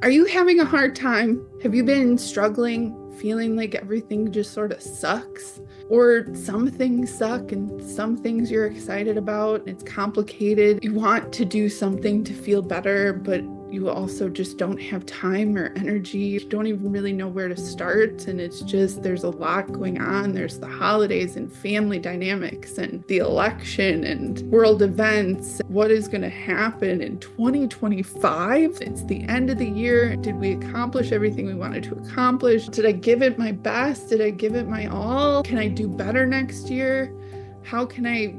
Are you having a hard time? Have you been struggling, feeling like everything just sort of sucks? Or some things suck and some things you're excited about? It's complicated. You want to do something to feel better, but you also just don't have time or energy. You don't even really know where to start. And it's just, there's a lot going on. There's the holidays and family dynamics and the election and world events. What is going to happen in 2025? It's the end of the year. Did we accomplish everything we wanted to accomplish? Did I give it my best? Did I give it my all? Can I do better next year? How can I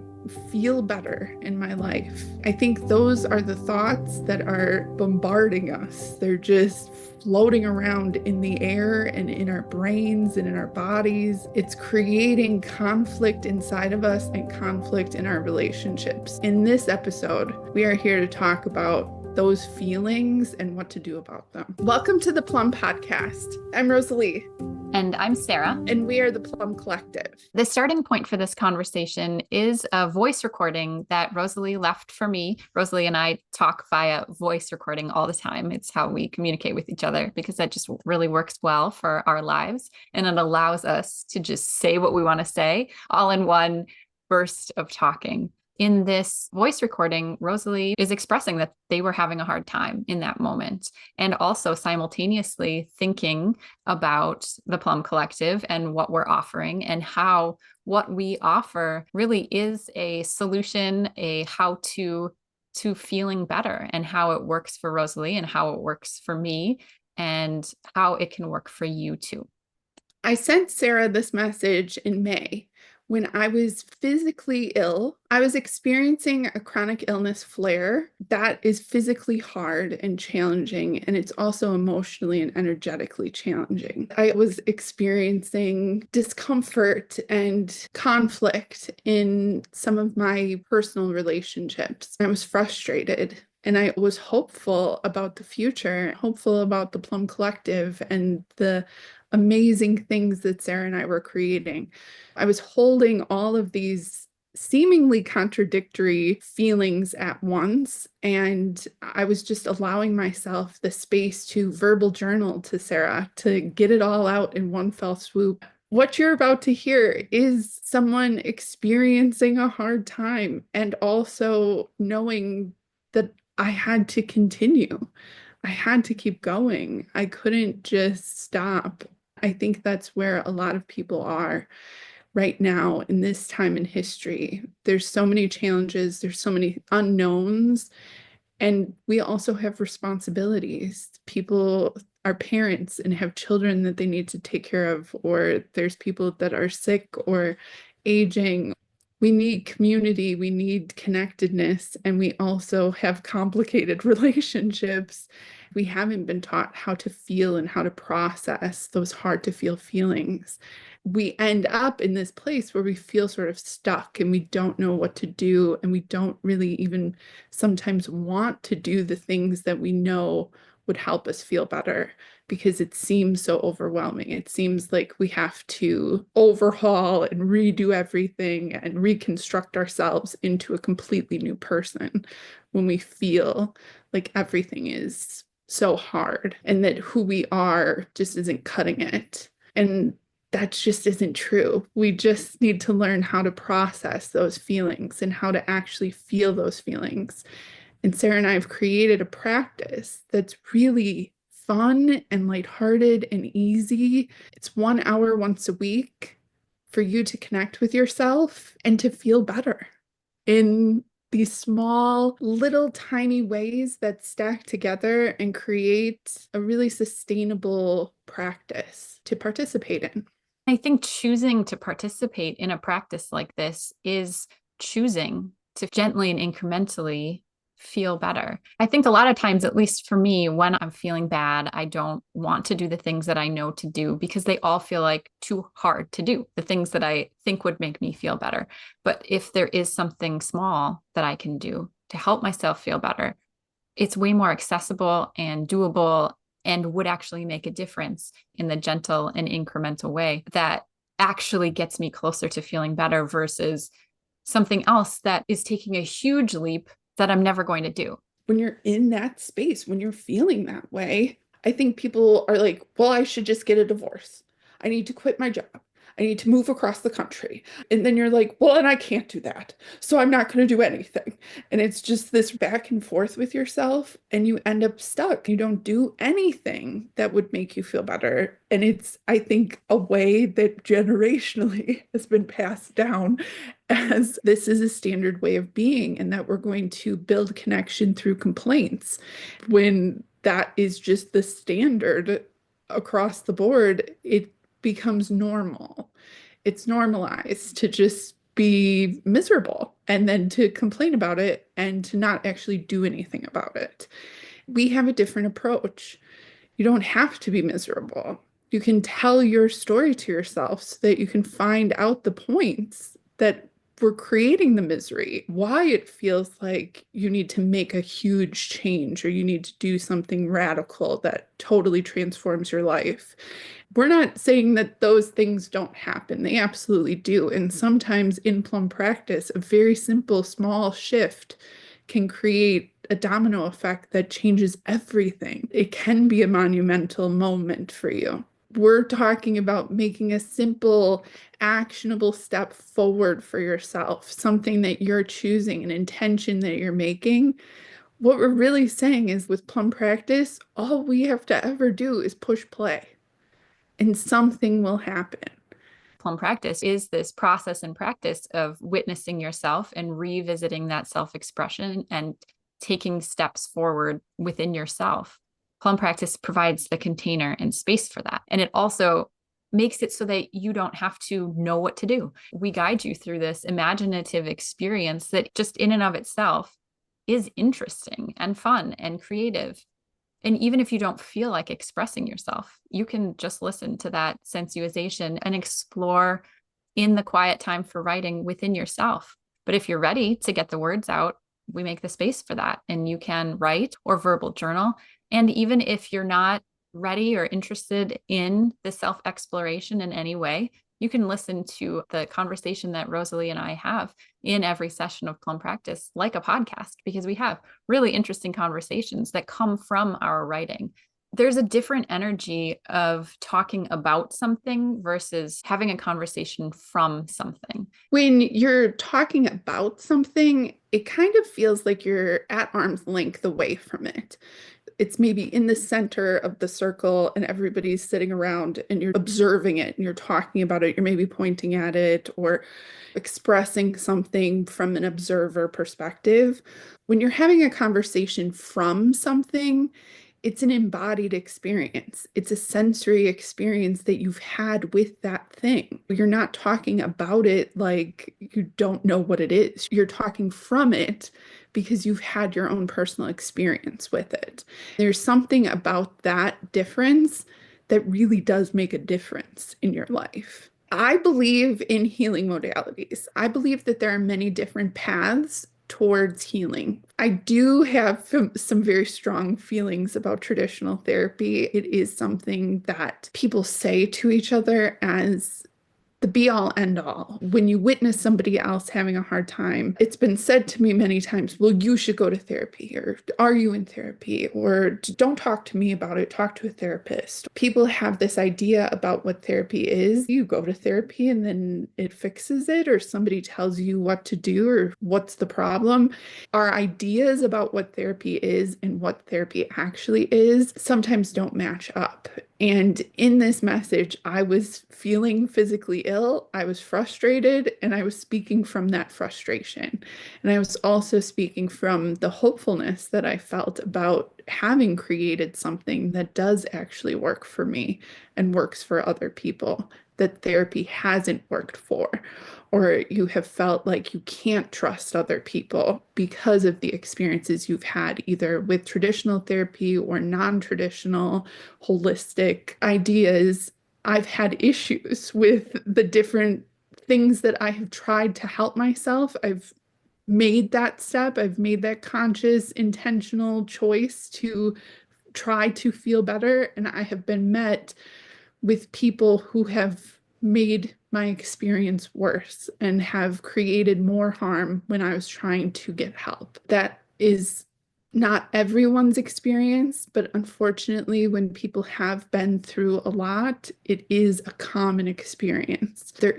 feel better in my life? I think those are the thoughts that are bombarding us. They're just floating around in the air and in our brains and in our bodies. It's creating conflict inside of us and conflict in our relationships. In this episode, we are here to talk about those feelings and what to do about them. Welcome to the Plumb Podcast. I'm Rosalie. And I'm Sarah. And we are the Plumb Collective. The starting point for this conversation is a voice recording that Rosalie left for me. Rosalie and I talk via voice recording all the time. It's how we communicate with each other because that just really works well for our lives. And it allows us to just say what we want to say all in one burst of talking. In this voice recording, Rosalie is expressing that they were having a hard time in that moment and also simultaneously thinking about the Plumb Collective and what we're offering and how what we offer really is a solution, a how-to to feeling better and how it works for Rosalie and how it works for me and how it can work for you too. I sent Sarah this message in May. When I was physically ill, I was experiencing a chronic illness flare that is physically hard and challenging, and it's also emotionally and energetically challenging. I was experiencing discomfort and conflict in some of my personal relationships. I was frustrated. And I was hopeful about the future, hopeful about the Plumb Collective and the amazing things that Sarah and I were creating. I was holding all of these seemingly contradictory feelings at once, and I was just allowing myself the space to verbal journal to Sarah, to get it all out in one fell swoop. What you're about to hear is someone experiencing a hard time and also knowing that I had to continue. I had to keep going. I couldn't just stop. I think that's where a lot of people are right now in this time in history. There's so many challenges, there's so many unknowns, and we also have responsibilities. People are parents and have children that they need to take care of, or there's people that are sick or aging. We need community, we need connectedness, and we also have complicated relationships. We haven't been taught how to feel and how to process those hard to feel feelings. We end up in this place where we feel sort of stuck and we don't know what to do, and we don't really even sometimes want to do the things that we know would help us feel better because it seems so overwhelming. It seems like we have to overhaul and redo everything and reconstruct ourselves into a completely new person when we feel like everything is so hard and that who we are just isn't cutting it. And that just isn't true. We just need to learn how to process those feelings and how to actually feel those feelings. And Sarah and I have created a practice that's really fun and lighthearted and easy. It's 1 hour once a week for you to connect with yourself and to feel better in these small, little tiny ways that stack together and create a really sustainable practice to participate in. I think choosing to participate in a practice like this is choosing to gently and incrementally feel better. I think a lot of times, at least for me, when I'm feeling bad, I don't want to do the things that I know to do because they all feel like too hard to do, the things that I think would make me feel better. But if there is something small that I can do to help myself feel better, it's way more accessible and doable and would actually make a difference in the gentle and incremental way that actually gets me closer to feeling better versus something else that is taking a huge leap that I'm never going to do. When you're in that space, when you're feeling that way, I think people are like, well, I should just get a divorce. I need to quit my job. I need to move across the country. And then you're like, well, and I can't do that. So I'm not going to do anything. And it's just this back and forth with yourself, and you end up stuck. You don't do anything that would make you feel better. And it's, I think, a way that generationally has been passed down as this is a standard way of being, and that we're going to build connection through complaints when that is just the standard across the board. It becomes normal. It's normalized to just be miserable and then to complain about it and to not actually do anything about it. We have a different approach. You don't have to be miserable. You can tell your story to yourself so that you can find out the points that were creating the misery, why it feels like you need to make a huge change or you need to do something radical that totally transforms your life. We're not saying that those things don't happen. They absolutely do. And sometimes in Plum practice, a very simple, small shift can create a domino effect that changes everything. It can be a monumental moment for you. We're talking about making a simple, actionable step forward for yourself, something that you're choosing, an intention that you're making. What we're really saying is with Plum practice, all we have to ever do is push play and something will happen. Plum practice is this process and practice of witnessing yourself and revisiting that self-expression and taking steps forward within yourself. Plum practice provides the container and space for that. And it also makes it so that you don't have to know what to do. We guide you through this imaginative experience that just in and of itself is interesting and fun and creative. And even if you don't feel like expressing yourself, you can just listen to that sensualization and explore in the quiet time for writing within yourself. But if you're ready to get the words out, we make the space for that. And you can write or verbal journal. And even if you're not ready or interested in the self-exploration in any way, you can listen to the conversation that Rosalie and I have in every session of Plum practice like a podcast, because we have really interesting conversations that come from our writing. There's a different energy of talking about something versus having a conversation from something. When you're talking about something, it kind of feels like you're at arm's length away from it. It's maybe in the center of the circle and everybody's sitting around and you're observing it and you're talking about it. You're maybe pointing at it or expressing something from an observer perspective. When you're having a conversation from something, it's an embodied experience. It's a sensory experience that you've had with that thing. You're not talking about it like you don't know what it is. You're talking from it because you've had your own personal experience with it. There's something about that difference that really does make a difference in your life. I believe in healing modalities. I believe that there are many different paths towards healing. I do have some very strong feelings about traditional therapy. It is something that people say to each other as the be all end all. When you witness somebody else having a hard time, it's been said to me many times, well, you should go to therapy, or are you in therapy? Or don't talk to me about it, talk to a therapist. People have this idea about what therapy is. You go to therapy and then it fixes it, or somebody tells you what to do or what's the problem. Our ideas about what therapy is and what therapy actually is sometimes don't match up. And in this message, I was feeling physically ill, I was frustrated, and I was speaking from that frustration. And I was also speaking from the hopefulness that I felt about having created something that does actually work for me and works for other people that therapy hasn't worked for, or you have felt like you can't trust other people because of the experiences you've had either with traditional therapy or non-traditional holistic ideas. I've had issues with the different things that I have tried to help myself. I've made that step. I've made that conscious, intentional choice to try to feel better. And I have been met with people who have made my experience worse and have created more harm when I was trying to get help. That is not everyone's experience, but unfortunately, when people have been through a lot, it is a common experience. There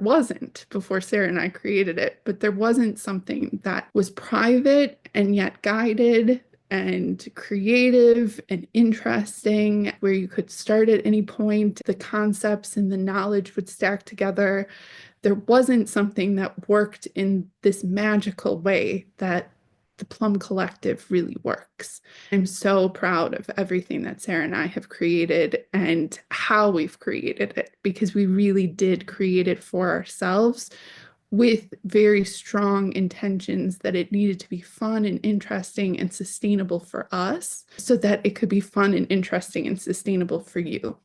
wasn't before Sarah and I created it, but there wasn't something that was private and yet guided and creative and interesting, where you could start at any point. The concepts and the knowledge would stack together. There wasn't something that worked in this magical way that the Plum Collective really works. I'm so proud of everything that Sarah and I have created and how we've created it, because we really did create it for ourselves with very strong intentions that it needed to be fun and interesting and sustainable for us so that it could be fun and interesting and sustainable for you.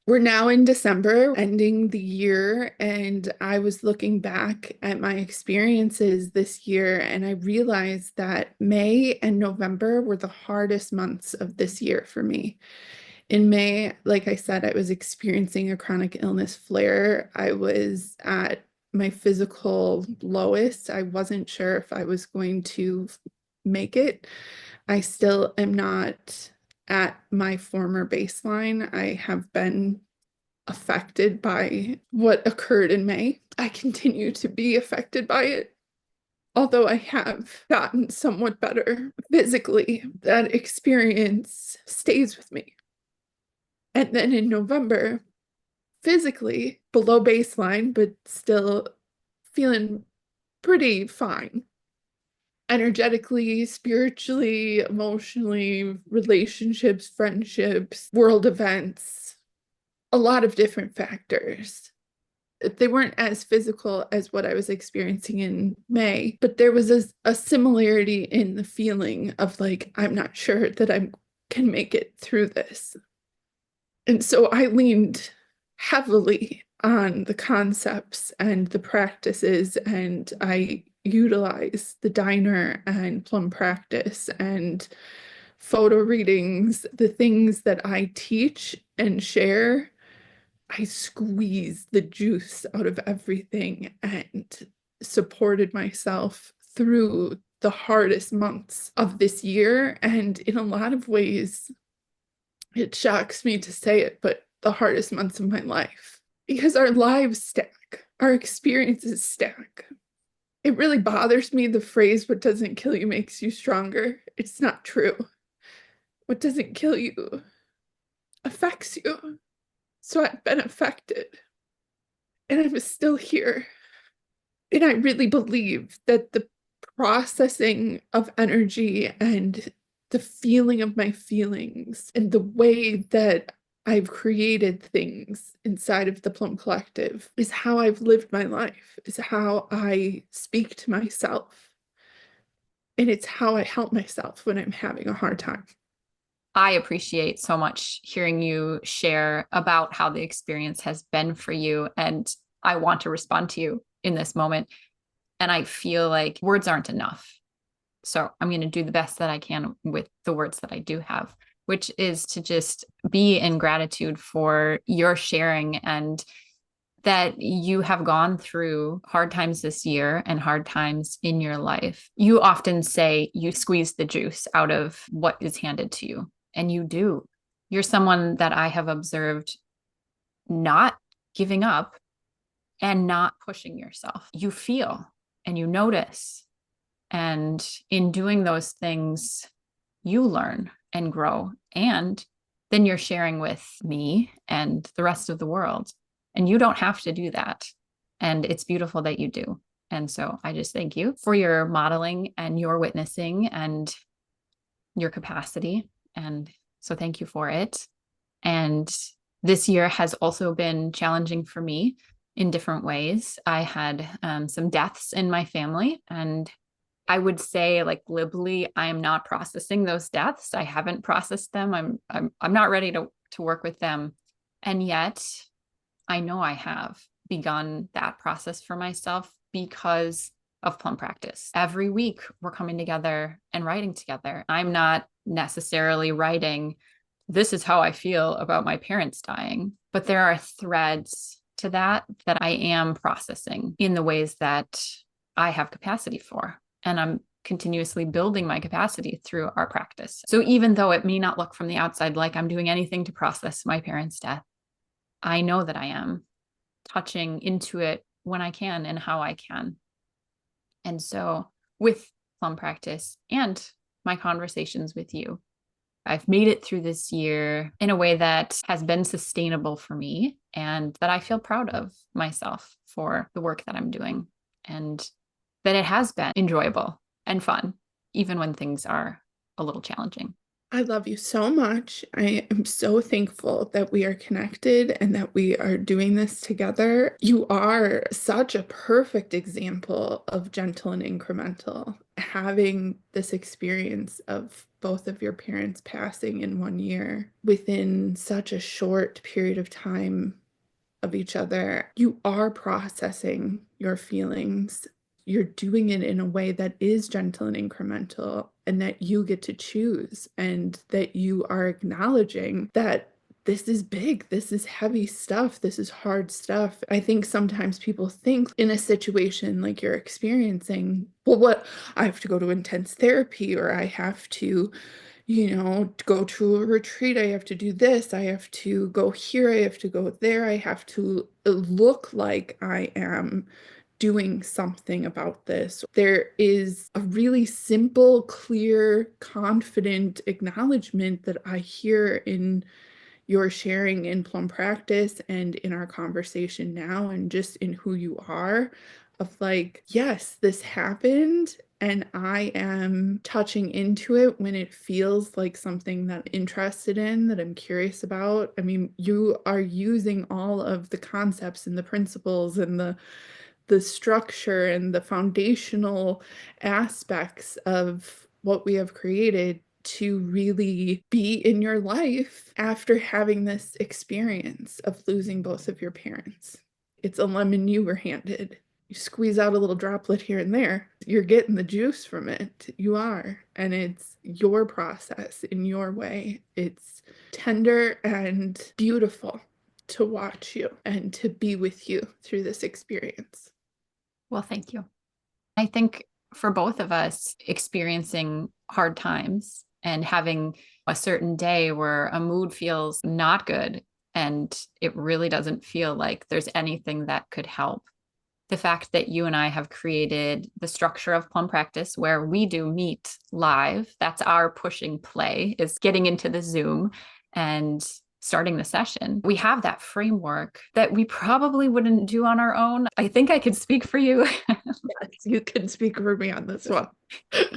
We're now in December, ending the year, and I was looking back at my experiences this year, and I realized that May and November were the hardest months of this year for me. In May, like I said, I was experiencing a chronic illness flare. I was at my physical lowest. I wasn't sure if I was going to make it. I still am not at my former baseline. I have been affected by what occurred in May. I continue to be affected by it, although I have gotten somewhat better physically. That experience stays with me. And then in November, physically below baseline, but still feeling pretty fine. Energetically, spiritually, emotionally, relationships, friendships, world events, a lot of different factors. They weren't as physical as what I was experiencing in May, but there was a similarity in the feeling of like, I'm not sure that I can make it through this. And so I leaned heavily on the concepts and the practices, and I utilized the diner and plum practice and photo readings, the things that I teach and share. I squeezed the juice out of everything and supported myself through the hardest months of this year. And in a lot of ways, it shocks me to say it, but the hardest months of my life, because our lives stack, our experiences stack. It really bothers me, the phrase, what doesn't kill you makes you stronger. It's not true. What doesn't kill you affects you. So I've been affected, and I'm still here. And I really believe that the processing of energy and the feeling of my feelings and the way that I've created things inside of the Plum Collective is how I've lived my life, is how I speak to myself. And it's how I help myself when I'm having a hard time. I appreciate so much hearing you share about how the experience has been for you. And I want to respond to you in this moment. And I feel like words aren't enough. So I'm going to do the best that I can with the words that I do have, which is to just be in gratitude for your sharing and that you have gone through hard times this year and hard times in your life. You often say you squeeze the juice out of what is handed to you, and you do. You're someone that I have observed not giving up and not pushing yourself. You feel and you notice. And in doing those things, you learn and grow. And then you're sharing with me and the rest of the world. And you don't have to do that. And it's beautiful that you do. And so I just thank you for your modeling and your witnessing and your capacity. And so thank you for it. And this year has also been challenging for me in different ways. I had some deaths in my family, and I would say, like, glibly, I am not processing those deaths. I haven't processed them. I'm not ready to work with them. And yet I know I have begun that process for myself because of Plum Practice. Every week we're coming together and writing together. I'm not necessarily writing, this is how I feel about my parents dying, but there are threads to that I am processing in the ways that I have capacity for. And I'm continuously building my capacity through our practice. So even though it may not look from the outside like I'm doing anything to process my parents' death, I know that I am touching into it when I can and how I can. And so with Plum Practice and my conversations with you, I've made it through this year in a way that has been sustainable for me and that I feel proud of myself for the work that I'm doing, and that it has been enjoyable and fun, even when things are a little challenging. I love you so much. I am so thankful that we are connected and that we are doing this together. You are such a perfect example of gentle and incremental. Having this experience of both of your parents passing in 1 year within such a short period of time of each other, you are processing your feelings. You're doing it in a way that is gentle and incremental, and that you get to choose, and that you are acknowledging that this is big, this is heavy stuff, this is hard stuff. I think sometimes people think in a situation like you're experiencing, well, what, I have to go to intense therapy, or I have to go to a retreat, I have to do this, I have to go here, I have to go there, I have to look like I am doing something about this. There is a really simple, clear, confident acknowledgement that I hear in your sharing in Plum Practice and in our conversation now, and just in who you are, of like, yes, this happened, and I am touching into it when it feels like something that I'm interested in, that I'm curious about. I mean, you are using all of the concepts and the principles and the structure and the foundational aspects of what we have created to really be in your life after having this experience of losing both of your parents. It's a lemon you were handed. You squeeze out a little droplet here and there, you're getting the juice from it. You are. And it's your process in your way. It's tender and beautiful to watch you and to be with you through this experience. Well, thank you. I think for both of us, experiencing hard times and having a certain day where a mood feels not good and it really doesn't feel like there's anything that could help. The fact that you and I have created the structure of Plum Practice where we do meet live, that's our pushing play, is getting into the Zoom and starting the session. We have that framework that we probably wouldn't do on our own. I think I could speak for you. Yes, you can speak for me on this one.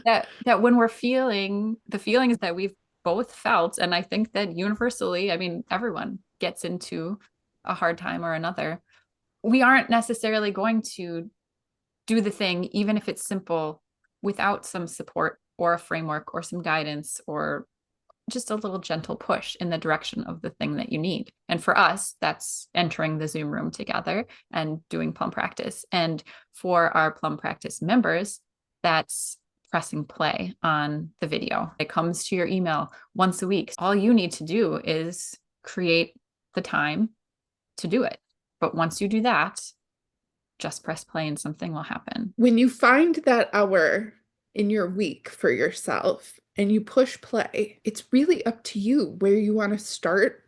that when we're feeling the feelings that we've both felt, and I think that universally, I mean, everyone gets into a hard time or another, we aren't necessarily going to do the thing, even if it's simple, without some support or a framework or some guidance or just a little gentle push in the direction of the thing that you need. And for us, that's entering the Zoom room together and doing Plum Practice. And for our Plum Practice members, that's pressing play on the video. It comes to your email once a week. All you need to do is create the time to do it. But once you do that, just press play and something will happen. When you find that hour in your week for yourself and you push play, it's really up to you where you want to start.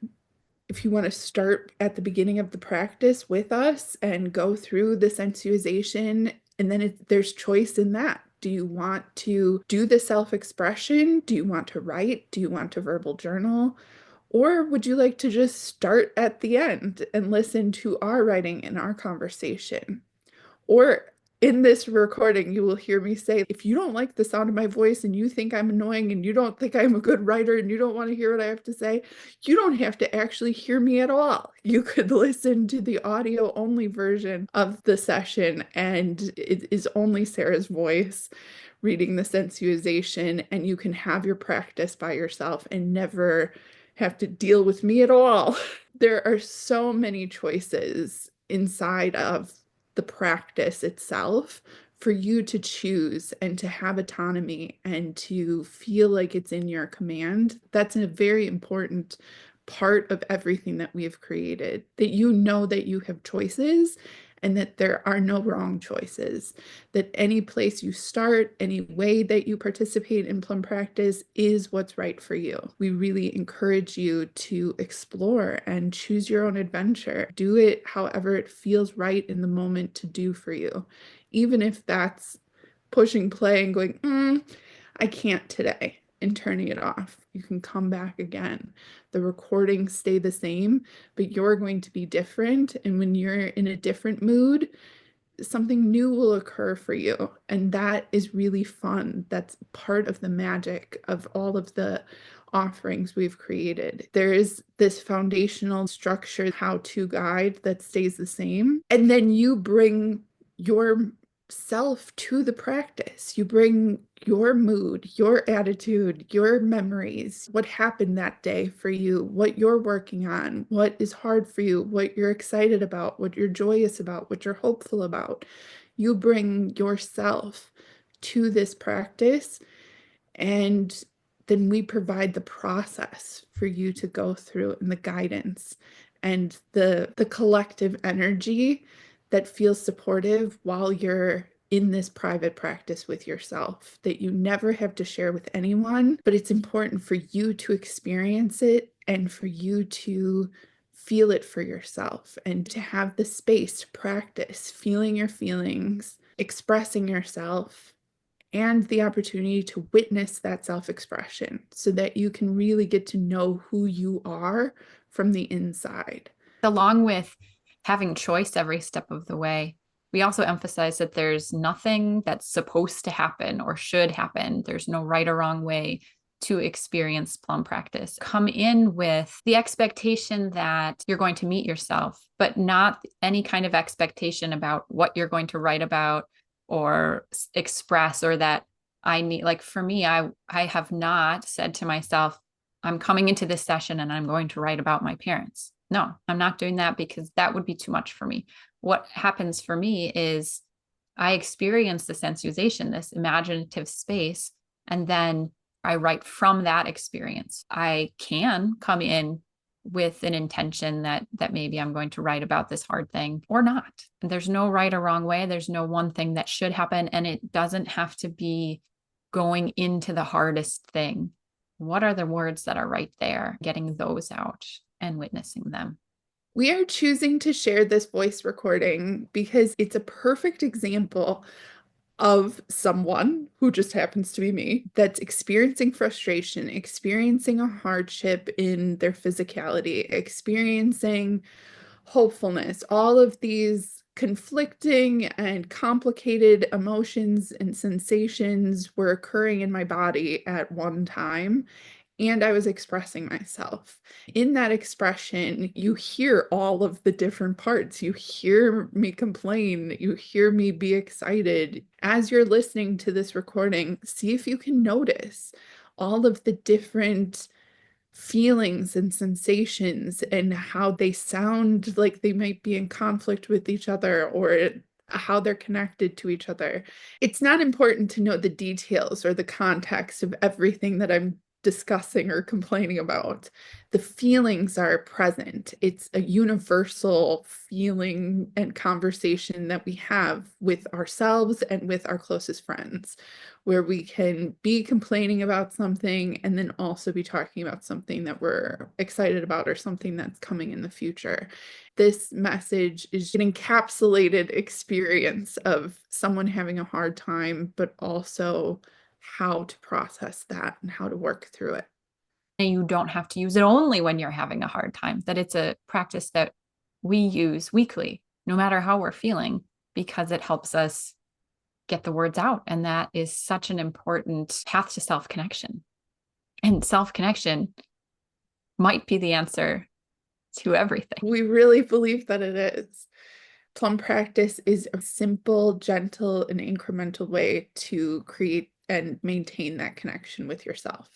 If you want to start at the beginning of the practice with us and go through the sensuization, and then there's choice in that. Do you want to do the self-expression? Do you want to write? Do you want to verbal journal? Or would you like to just start at the end and listen to our writing and our conversation? Or in this recording, you will hear me say, if you don't like the sound of my voice and you think I'm annoying and you don't think I'm a good writer and you don't want to hear what I have to say, you don't have to actually hear me at all. You could listen to the audio only version of the session, and it is only Sarah's voice reading the sensuization, and you can have your practice by yourself and never have to deal with me at all. There are so many choices inside of the practice itself for you to choose and to have autonomy and to feel like it's in your command. That's a very important part of everything that we have created, that you know that you have choices and that there are no wrong choices, that any place you start, any way that you participate in Plum practice is what's right for you. We really encourage you to explore and choose your own adventure. Do it however it feels right in the moment to do for you, even if that's pushing play and going, I can't today, and turning it off. You can come back again. The recordings stay the same, but you're going to be different. And when you're in a different mood, something new will occur for you. And that is really fun. That's part of the magic of all of the offerings we've created. There is this foundational structure, how-to guide that stays the same. And then you bring your self to the practice. You bring your mood, your attitude, your memories, what happened that day for you, what you're working on, what is hard for you, what you're excited about, what you're joyous about, what you're hopeful about. You bring yourself to this practice, and then we provide the process for you to go through and the guidance and the collective energy that feels supportive while you're in this private practice with yourself, that you never have to share with anyone, but it's important for you to experience it and for you to feel it for yourself and to have the space to practice feeling your feelings, expressing yourself, and the opportunity to witness that self-expression so that you can really get to know who you are from the inside. Along with having choice every step of the way, we also emphasize that there's nothing that's supposed to happen or should happen. There's no right or wrong way to experience Plum practice. Come in with the expectation that you're going to meet yourself, but not any kind of expectation about what you're going to write about or express, or that I need, like for me, I have not said to myself, I'm coming into this session and I'm going to write about my parents. No, I'm not doing that because that would be too much for me. What happens for me is I experience the sensitization, this imaginative space, and then I write from that experience. I can come in with an intention that maybe I'm going to write about this hard thing or not. There's no right or wrong way. There's no one thing that should happen, and it doesn't have to be going into the hardest thing. What are the words that are right there? Getting those out and witnessing them. We are choosing to share this voice recording because it's a perfect example of someone who just happens to be me that's experiencing frustration, experiencing a hardship in their physicality, experiencing hopefulness, all of these conflicting and complicated emotions and sensations were occurring in my body at one time. And I was expressing myself. In that expression, you hear all of the different parts. You hear me complain. You hear me be excited. As you're listening to this recording, see if you can notice all of the different feelings and sensations and how they sound like they might be in conflict with each other, or how they're connected to each other. It's not important to know the details or the context of everything that I'm discussing or complaining about. The feelings are present. It's a universal feeling and conversation that we have with ourselves and with our closest friends, where we can be complaining about something and then also be talking about something that we're excited about or something that's coming in the future. This message is an encapsulated experience of someone having a hard time, but also how to process that and how to work through it. And you don't have to use it only when you're having a hard time, that it's a practice that we use weekly, no matter how we're feeling, because it helps us get the words out. And that is such an important path to self-connection. And self-connection might be the answer to everything. We really believe that it is. Plum practice is a simple, gentle, and incremental way to create and maintain that connection with yourself.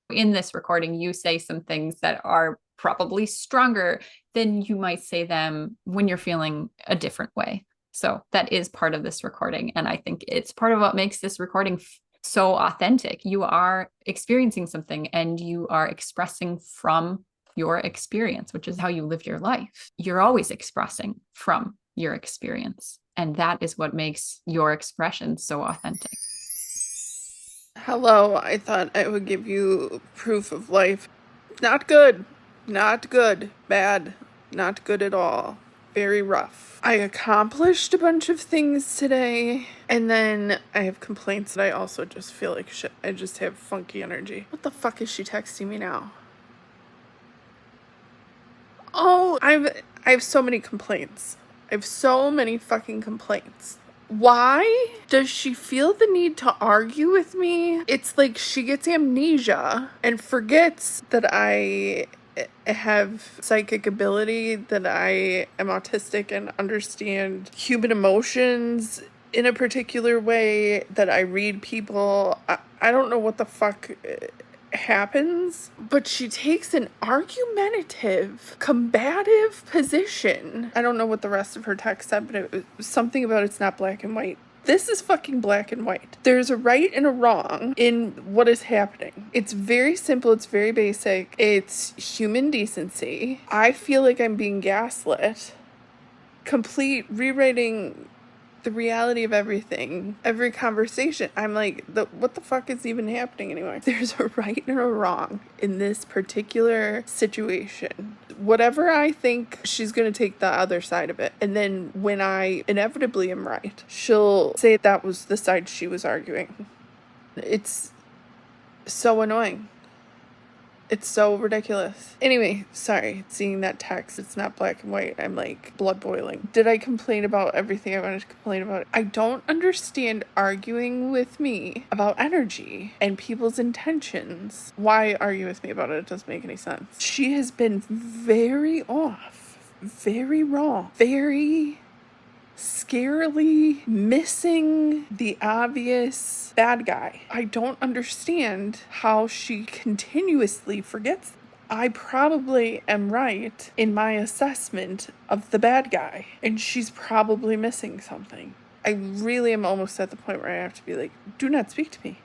In this recording, you say some things that are probably stronger than you might say them when you're feeling a different way. So that is part of this recording. And I think it's part of what makes this recording so authentic. You are experiencing something and you are expressing from your experience, which is how you live your life. You're always expressing from your experience. And that is what makes your expression so authentic. Hello, I thought I would give you proof of life. Not good. Not good. Bad. Not good at all. Very rough. I accomplished a bunch of things today, and then I have complaints that I also just feel like shit. I just have funky energy. What the fuck is she texting me now? Oh, I have so many complaints. I have so many fucking complaints. Why does she feel the need to argue with me? It's like she gets amnesia and forgets that I have psychic ability, that I am autistic and understand human emotions in a particular way, that I read people. I don't know what the fuck happens, but she takes an argumentative, combative position. I don't know what the rest of her text said, but it was something about it's not black and white. This is fucking black and white. There's a right and a wrong in what is happening. It's very simple. It's very basic. It's human decency. I feel like I'm being gaslit. Complete rewriting the reality of everything, every conversation. I'm like, what the fuck is even happening anymore? There's a right and a wrong in this particular situation. Whatever I think, she's going to take the other side of it. And then when I inevitably am right, she'll say that was the side she was arguing. It's so annoying. It's so ridiculous. Anyway, sorry, seeing that text, it's not black and white. I'm like blood boiling. Did I complain about everything I wanted to complain about? I don't understand arguing with me about energy and people's intentions. Why argue with me about it? It doesn't make any sense. She has been very off, very wrong, very scarily missing the obvious bad guy. I don't understand how she continuously forgets. I probably am right in my assessment of the bad guy, and she's probably missing something. I really am almost at the point where I have to be like, do not speak to me.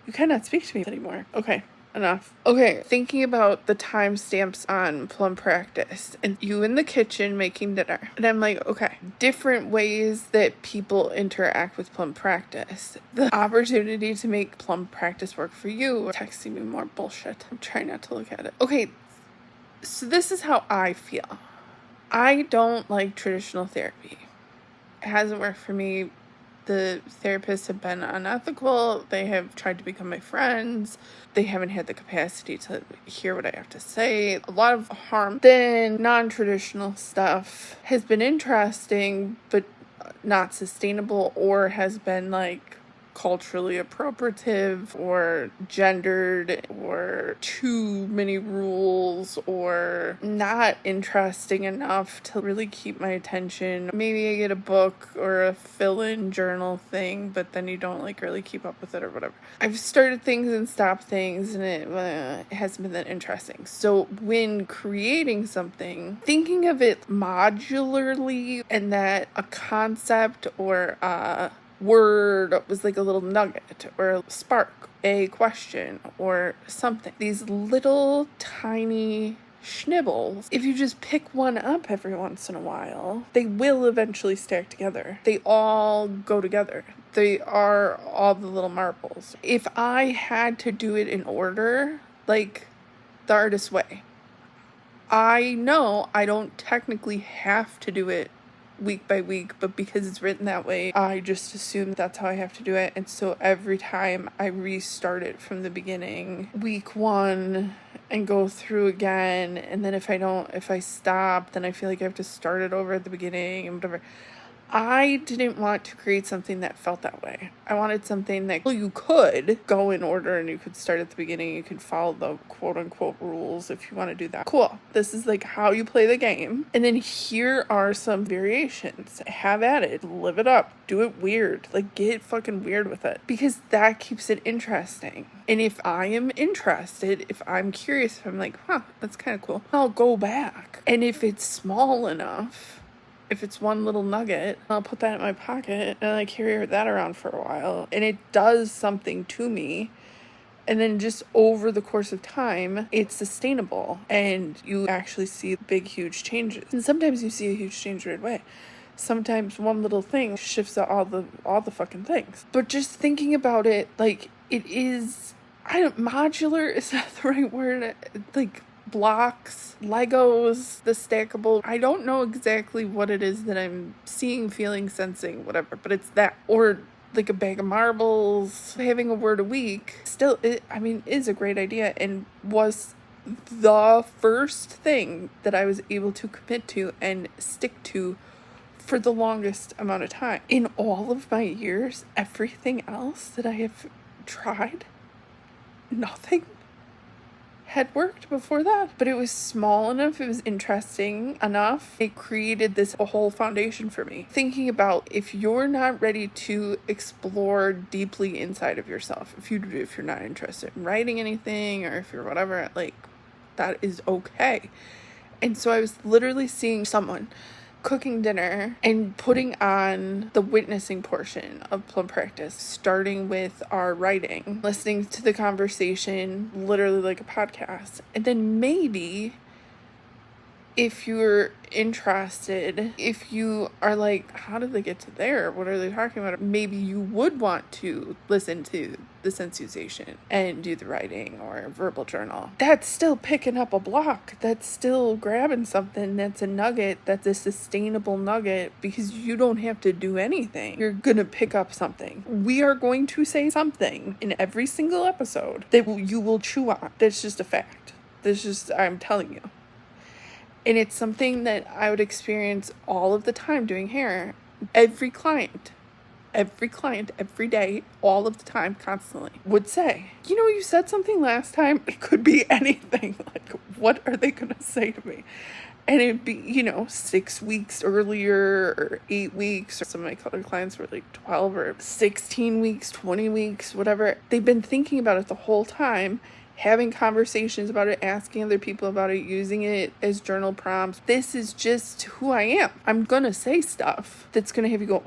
You cannot speak to me anymore. Okay. Enough. Okay, thinking about the timestamps on Plumb Practice and you in the kitchen making dinner. And I'm like, okay, different ways that people interact with Plumb Practice. The opportunity to make Plumb Practice work for you. Texting me more bullshit. I'm trying not to look at it. Okay, so this is how I feel. I don't like traditional therapy. It hasn't worked for me. The therapists have been unethical. They have tried to become my friends. They haven't had the capacity to hear what I have to say. A lot of harm. Then non-traditional stuff has been interesting, but not sustainable, or has been like culturally appropriative or gendered or too many rules or not interesting enough to really keep my attention. Maybe I get a book or a fill-in journal thing, but then you don't like really keep up with it or whatever. I've started things and stopped things, and it hasn't been that interesting. So when creating something, thinking of it modularly, and that a concept or a word was like a little nugget or a spark, a question or something. These little tiny schnibbles, if you just pick one up every once in a while, they will eventually stack together. They all go together. They are all the little marbles. If I had to do it in order, like the artist's way, I know I don't technically have to do it week by week, but because it's written that way, I just assume that's how I have to do it. And so every time I restart it from the beginning, week one, and go through again, and then if I stop, then I feel like I have to start it over at the beginning and whatever. I didn't want to create something that felt that way. I wanted something that, well, you could go in order and you could start at the beginning. You could follow the quote unquote rules if you want to do that. Cool. This is like how you play the game. And then here are some variations. Have at it. Live it up. Do it weird. Like, get fucking weird with it. Because that keeps it interesting. And if I am interested, if I'm curious, if I'm like, that's kind of cool, I'll go back. And if it's small enough, if it's one little nugget, I'll put that in my pocket and I carry that around for a while. And it does something to me. And then just over the course of time, it's sustainable and you actually see big, huge changes. And sometimes you see a huge change right away. Sometimes one little thing shifts all the fucking things. But just thinking about it, like, it is, modular is not the right word. Like, blocks, Legos, the stackable. I don't know exactly what it is that I'm seeing, feeling, sensing, whatever, but it's that. Or like a bag of marbles, having a word a week, still, is a great idea and was the first thing that I was able to commit to and stick to for the longest amount of time. In all of my years, everything else that I have tried, nothing had worked before that. But it was small enough, it was interesting enough. It created this whole foundation for me. Thinking about if you're not ready to explore deeply inside of yourself, if you're not interested in writing anything or if you're whatever, like, that is okay. And so I was literally seeing someone cooking dinner and putting on the witnessing portion of Plumb Practice, starting with our writing, listening to the conversation, literally like a podcast. And then maybe if you're interested, if you are like, how did they get to there? What are they talking about? Maybe you would want to listen to the sensation and do the writing or verbal journal. That's still picking up a block. That's still grabbing something. That's a nugget. That's a sustainable nugget because you don't have to do anything. You're going to pick up something. We are going to say something in every single episode that you will chew on. That's just a fact. I'm telling you. And it's something that I would experience all of the time doing hair. Every client, every day, all of the time, constantly, would say, you said something last time. It could be anything. Like, what are they going to say to me? And it'd be, 6 weeks earlier or 8 weeks. Or some of my color clients were like 12 or 16 weeks, 20 weeks, whatever. They've been thinking about it the whole time, having conversations about it, asking other people about it, using it as journal prompts. This is just who I am. I'm going to say stuff that's going to have you go,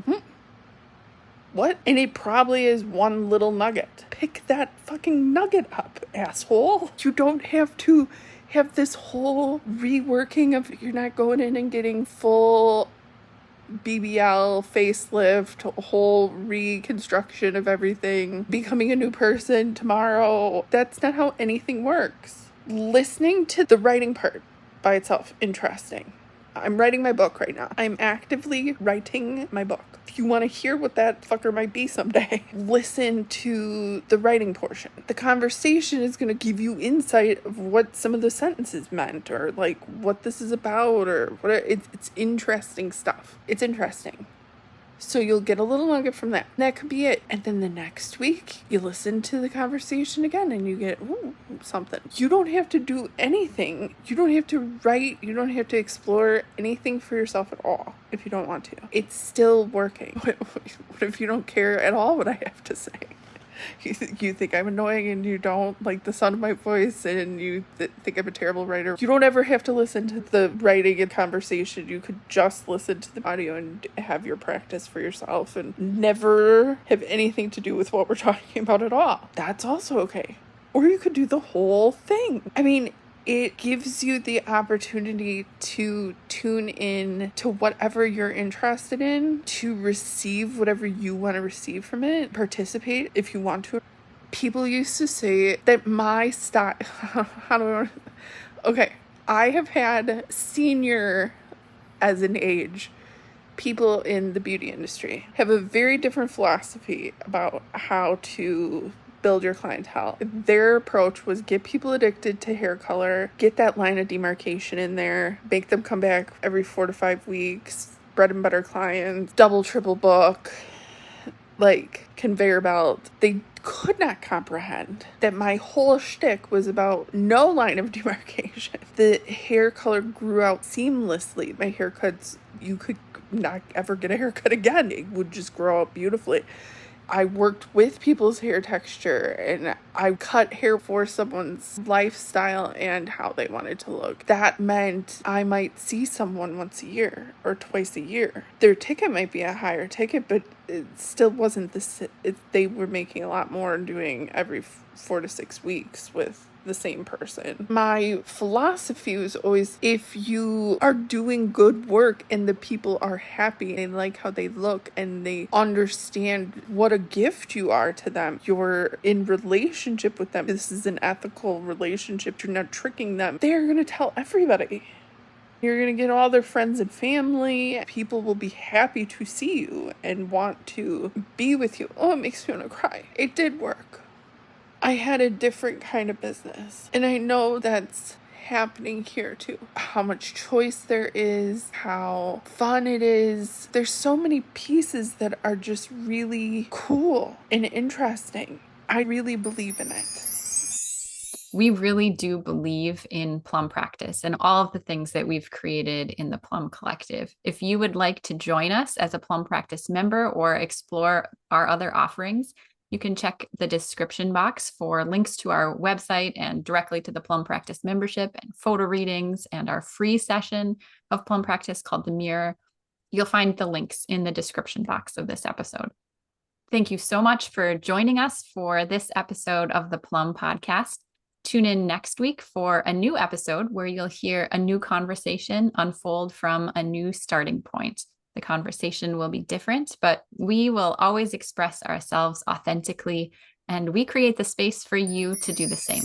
what? And it probably is one little nugget. Pick that fucking nugget up, asshole. You don't have to have this whole reworking of, you're not going in and getting full BBL, facelift, whole reconstruction of everything, becoming a new person tomorrow. That's not how anything works. Listening to the writing part by itself, interesting. I'm writing my book right now. I'm actively writing my book. If you want to hear what that fucker might be someday, listen to the writing portion. The conversation is going to give you insight of what some of the sentences meant or like what this is about or what it's interesting stuff. It's interesting. So you'll get a little nugget from that. That could be it. And then the next week, you listen to the conversation again and you get something. You don't have to do anything. You don't have to write. You don't have to explore anything for yourself at all if you don't want to. It's still working. What if you don't care at all what I have to say? You think I'm annoying and you don't like the sound of my voice and you think I'm a terrible writer. You don't ever have to listen to the writing and conversation. You could just listen to the audio and have your practice for yourself and never have anything to do with what we're talking about at all. That's also okay. Or you could do the whole thing. It gives you the opportunity to tune in to whatever you're interested in, to receive whatever you want to receive from it, participate if you want to. People used to say that my style, I have had senior as an age people in the beauty industry have a very different philosophy about how to build your clientele. Their approach was get people addicted to hair color, get that line of demarcation in there, make them come back every 4 to 5 weeks, bread and butter clients, double, triple book, like conveyor belt. They could not comprehend that my whole shtick was about no line of demarcation. The hair color grew out seamlessly. My haircuts, you could not ever get a haircut again. It would just grow out beautifully. I worked with people's hair texture and I cut hair for someone's lifestyle and how they wanted to look. That meant I might see someone once a year or twice a year. Their ticket might be a higher ticket, but it still wasn't this. They were making a lot more doing every 4 to 6 weeks with the same person. My philosophy was always, if you are doing good work and the people are happy, they like how they look and they understand what a gift you are to them, you're in relationship with them, this is an ethical relationship, you're not tricking them, they're going to tell everybody. You're going to get all their friends and family. People will be happy to see you and want to be with you. Oh, it makes me want to cry. It did work. I had a different kind of business, and I know that's happening here too. How much choice there is, how fun it is. There's so many pieces that are just really cool and interesting. I really believe in it. We really do believe in Plumb Practice and all of the things that we've created in the Plumb Collective. If you would like to join us as a Plumb Practice member or explore our other offerings, you can check the description box for links to our website and directly to the Plumb Practice membership and photo readings and our free session of Plumb Practice called The Mirror. You'll find the links in the description box of this episode. Thank you so much for joining us for this episode of the Plumb Podcast. Tune in next week for a new episode where you'll hear a new conversation unfold from a new starting point. The conversation will be different, but we will always express ourselves authentically, and we create the space for you to do the same.